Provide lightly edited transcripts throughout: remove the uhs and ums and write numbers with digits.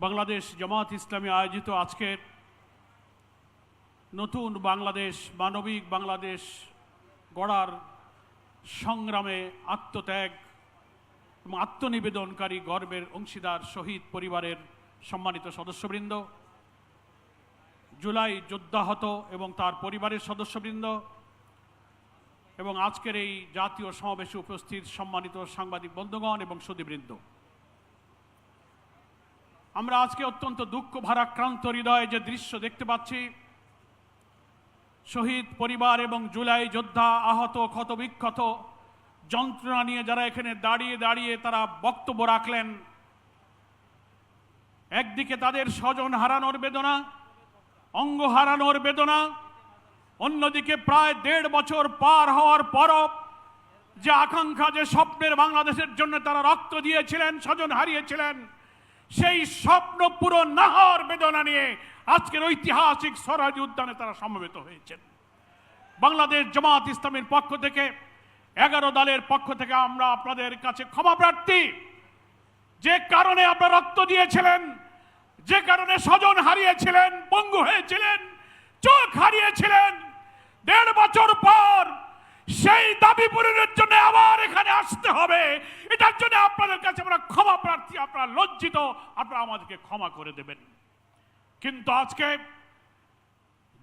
বাংলাদেশ জামাত ইসলামী আয়োজিত আজকের নতুন বাংলাদেশ, মানবিক বাংলাদেশ গড়ার সংগ্রামে আত্মত্যাগ এবং আত্মনিবেদনকারী গর্বের অংশীদার শহীদ পরিবারের সম্মানিত সদস্যবৃন্দ, জুলাই যোদ্ধাহত এবং তার পরিবারের সদস্যবৃন্দ এবং আজকের এই জাতীয় সমাবেশে উপস্থিত সম্মানিত সাংবাদিক বন্ধুগণ এবং সুধীবৃন্দ, আমরা আজকে অত্যন্ত দুঃখ ভারাক্রান্ত হৃদয়ে যে দৃশ্য দেখতে পাচ্ছি, শহীদ পরিবার এবং জুলাই যোদ্ধা আহত ক্ষতবিক্ষত যন্ত্রণা নিয়ে যারা এখানে দাঁড়িয়ে দাঁড়িয়ে তারা বক্তব্য রাখলেন, একদিকে তাদের স্বজন হারানোর বেদনা, অঙ্গ হারানোর বেদনা, অন্যদিকে প্রায় 1.5 বছর পার হওয়ার পরও যে আকাঙ্ক্ষা, যে স্বপ্নের বাংলাদেশের জন্য তারা রক্ত দিয়েছিলেন, স্বজন হারিয়েছিলেন, সেই স্বপ্ন পুরো না হওয়ার বেদনা নিয়ে আজকের ঐতিহাসিক স্বরাজ উদ্যানে তারা সমবেত হয়েছেন। বাংলাদেশ জামাত ইসলামীর পক্ষ থেকে 11 দলের পক্ষ থেকে আমরা আপনাদের কাছে ক্ষমা প্রার্থী। যে কারণে আপনারা রক্ত দিয়েছিলেন, যে কারণে স্বজন হারিয়েছিলেন, পঙ্গু হয়েছিলেন, চোখ হারিয়েছিলেন, 1.5 বছর পর সেই দাবি পূরণের জন্য আবার এখানে আসতে হবে, এটার জন্য আপনাদের কাছে আমরা ক্ষমা প্রার্থী। আপনারা লজ্জিত, আপনারা আমাদেরকে ক্ষমা করে দেবেন। কিন্তু আজকে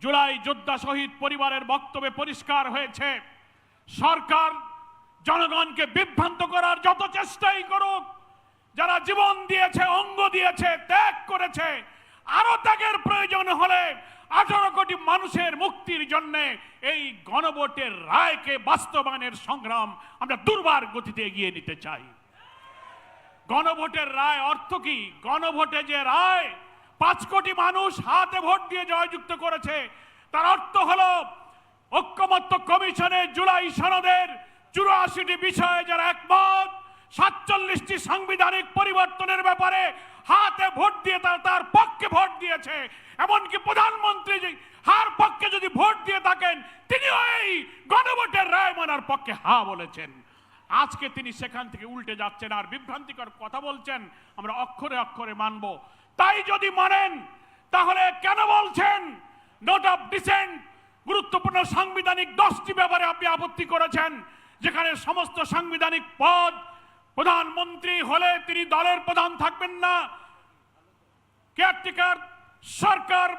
জুলাই যোদ্ধা শহীদ পরিবারের বক্তব্যে পরিষ্কার হয়েছে, সরকার জনগণকে বিভ্রান্ত করার যত চেষ্টাই করুক, যারা জীবন দিয়েছে, অঙ্গ দিয়েছে, ত্যাগ করেছে, আরো ত্যাগের প্রয়োজন হলে 18 কোটি মানুষের মুক্তির জন্য এই গণভোটের রায়কে বাস্তবায়নের সংগ্রাম আমরা দুর্বার গতিতে এগিয়ে নিতে চাই। গণভোটের রায় অর্থ কি? গণভোটে যে রায় 5 কোটি মানুষ হাতে ভোট দিয়ে জয়যুক্ত করেছে, তার অর্থ হলো ঐক্যমত্য কমিশনের জুলাই সনদের 84টি বিষয়ে যারা একমত, 47টি সাংবিধানিক পরিবর্তনের ব্যাপারে হাতে ভোট দিয়ে তার পক্ষে ভোট দিয়েছে। এমনকি প্রধানমন্ত্রী হার পক্ষে যদি ভোট দিয়ে থাকেন, তিনি এই গণভোটের রায় মানার পক্ষে হা বলেছেন। আজকে তিনি সেখান থেকে উল্টে যাচ্ছেন আর বিভ্রান্তিকর কথা বলছেন, আমরা অক্ষরে অক্ষরে মানব। তাই যদি মানেন, তাহলে কেন বলছেন নোট অফ ডিসেন্ট? গুরুত্বপূর্ণ সাংবিধানিক 10টি ব্যাপারে আপনি আপত্তি করেছেন, যেখানে সমস্ত সাংবিধানিক পদ, প্রধানমন্ত্রী হলে তিনি দলের প্রধান থাকবেন না, কেয়ারটেকার সরকার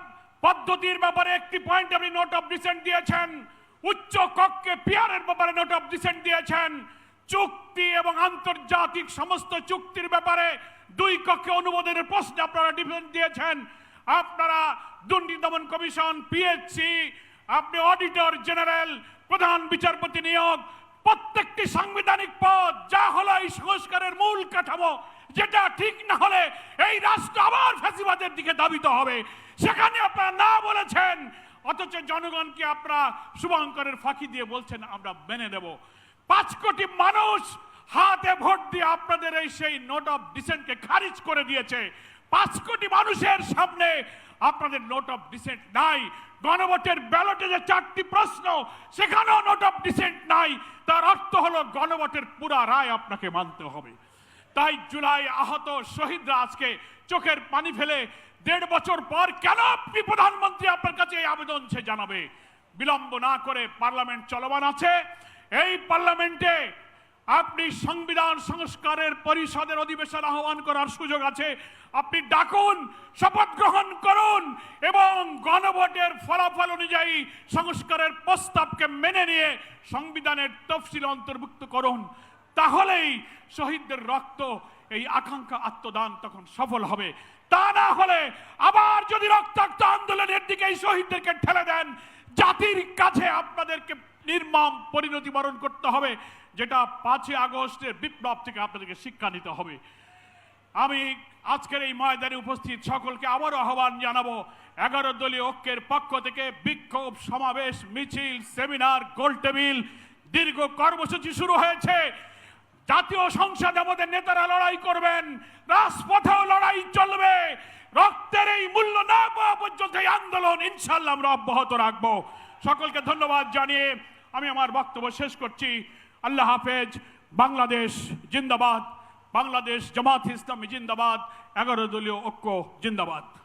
পদ্ধতির ব্যাপারে একটি পয়েন্ট আপনি নোট অফ ডিসেন্ট দিয়েছেন, উচ্চ কক্ষে পিয়ারের ব্যাপারে নোট অফ ডিসেন্ট দিয়েছেন, চুক্তি এবং আন্তর্জাতিক সমস্ত চুক্তির ব্যাপারে 2 কক্ষে অনুমোদনের প্রশ্নে আপনারা ডিসেন্ট দিয়েছেন। আপনারা দুর্নীতি দমন কমিশন, পিএসসি, আপনি অডিটর জেনারেল, প্রধান বিচারপতি নিয়োগ, প্রত্যেকটি সাংবিধানিক পদ যা হলো এই সংস্কারের মূল কাঠামো, যেটা ঠিক না হলে এই রাষ্ট্র আবার ফ্যাসিবাদের দিকে ধাবিত হবে, সেখানে আপনারা না বলেছেন। অথচ জনগণকে আপনারা শুভঙ্করের ফাঁকি দিয়ে বলছেন আমরা মেনে নেব। 5 কোটি মানুষ হাতে ভোট দিয়ে আপনাদের এই সেই নোট অফ ডিসেন্টকে খারিজ করে দিয়েছে। 5 কোটি মানুষের সামনে আপনাদের নোট অফ ডিসেন্ট নাই। গণভোটের ব্যালটে যে 4টি প্রশ্ন, সেখানেও নোট অফ ডিসেন্ট নাই। তার অর্থ হলো গণভোটের পুরা রায় আপনাকে মানতে হবে। তাই জুলাই আহত শহীদরা আজকে চোখের পানি ফেলে 1.5 বছর পর কেন আপনি প্রধানমন্ত্রী আপনার কাছে এই আবেদন সে জানাবে? বিলম্ব না করে পার্লামেন্ট চলমান আছে, এই পার্লামেন্টে আপনি সংবিধান সংস্কারের পরিষদের অধিবেশন আহ্বান করার সুযোগ আছে। আপনি ডাকুন, শপথ গ্রহণ করুন এবং গণভোটের ফলাফল অনুযায়ী সংস্কারের প্রস্তাবকে মেনে নিয়ে সংবিধানের তফসিল অন্তর্ভুক্ত করুন। তাহলেই শহীদদের রক্ত, এই আকাঙ্ক্ষা, আত্মদান তখন সফল হবে। তা না হলে আবার যদি রক্তাক্ত আন্দোলনের দিকে এই শহীদদেরকে ঠেলে দেন, জাতির কাছে আপনাদেরকে নির্মম পরিণতি বরণ করতে হবে, যেটা 5 আগস্টের বিপ্লব থেকে আপনাদেরকে শিক্ষা নিতে হবে। আমি আজকের এই ময়দানে উপস্থিত সকলকে আবারও আহ্বান জানাবো, 11 দলীয় ঐক্যের পক্ষ থেকে বিক্ষোভ, সমাবেশ, মিছিল, সেমিনার, গোলটেবিল, দীর্ঘ কর্মসূচি শুরু হয়েছে। জাতীয় সংসদে আমাদের নেতারা লড়াই করবেন, রাজপথেও লড়াই চলবে। রক্তের এই মূল্য না পাওয়া পর্যন্ত এই আন্দোলন ইনশাআল্লাহ আমরা অব্যাহত রাখবো। সকলকে ধন্যবাদ জানিয়ে আমি আমার বক্তব্য শেষ করছি। আল্লাহ হাফেজ। বাংলাদেশ জিন্দাবাদ। বাংলাদেশ জামাত ইসলামী জিন্দাবাদ, 11 দলীয় ঐক্য জিন্দাবাদ।